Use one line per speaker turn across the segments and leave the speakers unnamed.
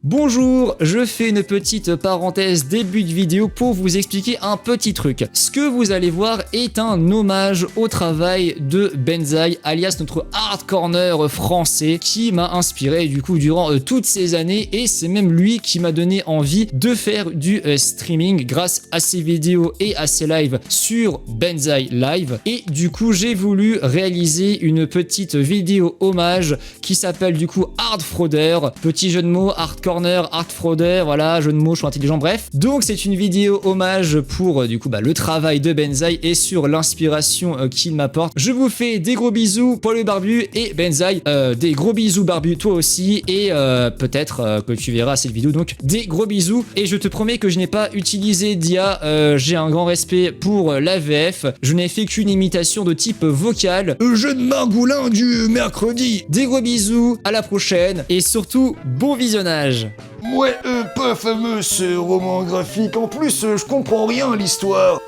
Bonjour, je fais une petite parenthèse début de vidéo pour vous expliquer un petit truc. Ce que vous allez voir est un hommage au travail de Benzaï, alias notre hard corner français, qui m'a inspiré du coup durant toutes ces années, et c'est même lui qui m'a donné envie de faire du streaming grâce à ses vidéos et à ses lives sur Benzaï Live. Et du coup j'ai voulu réaliser une petite vidéo hommage qui s'appelle du coup Hard Frauder, petit jeu de mots, hard corner, art frauder, voilà, jeu de mots, je suis intelligent, bref. Donc c'est une vidéo hommage pour du coup le travail de Benzaï et sur l'inspiration qu'il m'apporte. Je vous fais des gros bisous, Paul Barbu et Benzaï, des gros bisous Barbu, toi aussi, et peut-être que tu verras cette vidéo, donc des gros bisous. Et je te promets que je n'ai pas utilisé d'IA, j'ai un grand respect pour la VF, je n'ai fait qu'une imitation de type vocal. Jeu de Margoulin du mercredi. Des gros bisous, à la prochaine, et surtout, bon visionnage.
Ouais, pas fameux ce roman graphique, en plus je comprends rien à l'histoire.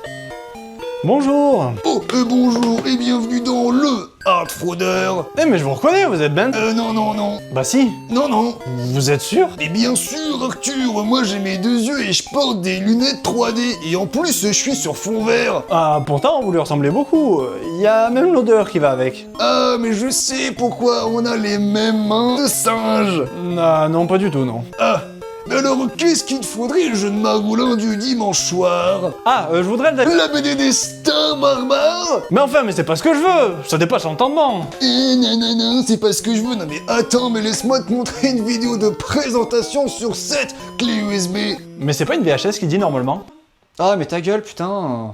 Bonjour.
Oh, bonjour et bienvenue dans le Hard Frauder.
Eh mais je vous reconnais, vous êtes Ben.
Non.
Bah si.
Non.
Vous êtes sûr?
Mais bien sûr Arthur, moi j'ai mes deux yeux et je porte des lunettes 3D, et en plus je suis sur fond vert.
Ah pourtant vous lui ressemblez beaucoup, il y a même l'odeur qui va avec.
Ah mais je sais pourquoi on a les mêmes mains de singe.
Ah non pas du tout non.
Ah, mais alors qu'est-ce qu'il te faudrait le jeu de Margoulin du dimanche soir?
Ah je voudrais le...
La BD des stars barbares?
Mais enfin mais c'est pas ce que je veux, ça dépasse l'entendement.
Non, c'est pas ce que je veux. Non mais attends, mais laisse-moi te montrer une vidéo de présentation sur cette clé USB.
Mais c'est pas une VHS qui dit normalement.
Ah mais ta gueule, putain.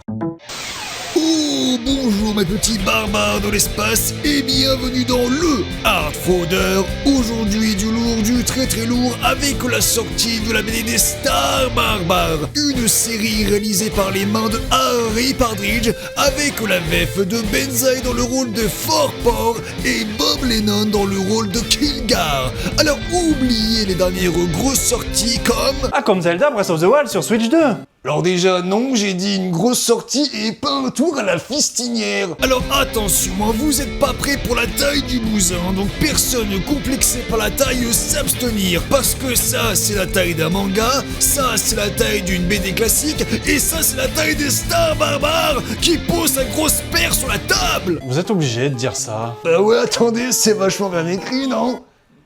Oh, bonjour mes petits barbares de l'espace et bienvenue dans le Hard Frauder. Aujourd'hui du lourd, du très lourd, avec la sortie de la BD des stars barbares. Une série réalisée par les mains de Harry Partridge, avec la VF de Benzaï dans le rôle de Forport et Bob Lennon dans le rôle de Kilgar. Alors oubliez les dernières grosses sorties comme...
Ah comme Zelda Breath of the Wild sur Switch 2.
Alors déjà non, j'ai dit une grosse sortie et pas un tour à la fistinière. Alors attention, vous êtes pas prêts pour la taille du bousin, donc personne complexé par la taille s'abstenir. Parce que ça c'est la taille d'un manga, ça c'est la taille d'une BD classique, et ça c'est la taille des stars barbares qui posent sa grosse paire sur la table.
Vous êtes obligé de dire ça.
Bah ouais, attendez, c'est vachement bien écrit, non?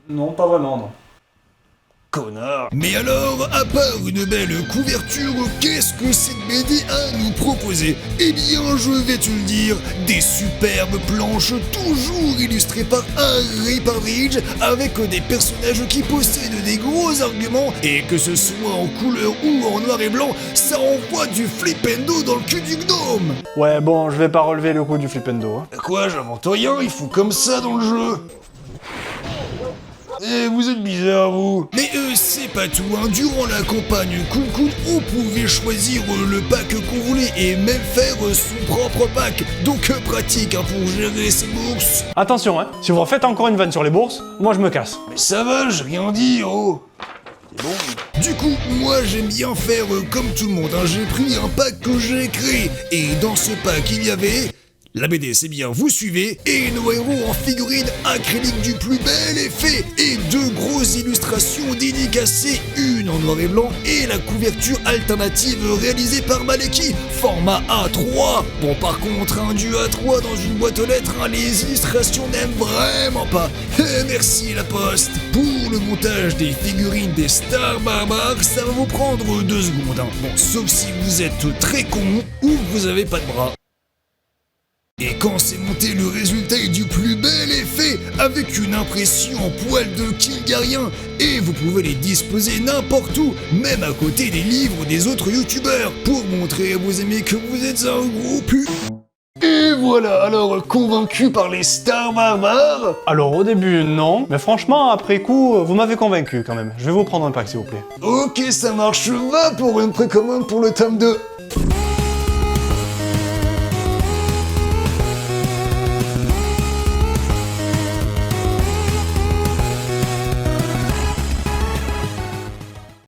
Non pas vraiment non.
Connard. Mais alors, à part une belle couverture, qu'est-ce que cette BD a à nous proposer? Eh bien, je vais te le dire, des superbes planches toujours illustrées par Harry Partridge, avec des personnages qui possèdent des gros arguments, et que ce soit en couleur ou en noir et blanc, ça envoie du flipendo dans le cul du gnome.
Ouais bon je vais pas relever le coup du flipendo. Hein.
Quoi, j'invente rien, il faut comme ça dans le jeu. Eh, vous êtes bizarre, vous. Mais c'est pas tout, hein. Durant la campagne Kun Kun, on pouvait choisir le pack qu'on voulait et même faire son propre pack. Donc pratique hein, pour gérer ses bourses.
Attention hein, si vous refaites encore une vanne sur les bourses, moi je me casse.
Mais ça va, j'ai rien dit, oh. C'est bon. Du coup, moi j'aime bien faire comme tout le monde, hein. J'ai pris un pack que j'ai créé, et dans ce pack il y avait... La BD, c'est bien, vous suivez, et nos héros en figurines acryliques du plus bel effet, et deux grosses illustrations dédicacées, une en noir et blanc, et la couverture alternative réalisée par Maleki, format A3. Bon, par contre, du A3 dans une boîte aux lettres, les illustrations n'aiment vraiment pas. Merci la poste. Pour le montage des figurines des stars barbares, ça va vous prendre 2 secondes. Hein. Bon, sauf si vous êtes très con ou que vous avez pas de bras. Et quand c'est monté, le résultat est du plus bel effet, avec une impression en poil de Kilgarien, et vous pouvez les disposer n'importe où, même à côté des livres des autres youtubeurs, pour montrer à vos amis que vous êtes un gros pu. Et voilà, alors convaincu par les stars barbares?
Alors au début non, mais franchement après coup vous m'avez convaincu quand même. Je vais vous prendre un pack s'il vous plaît.
Ok ça marche, va pour une précommande pour le tome 2.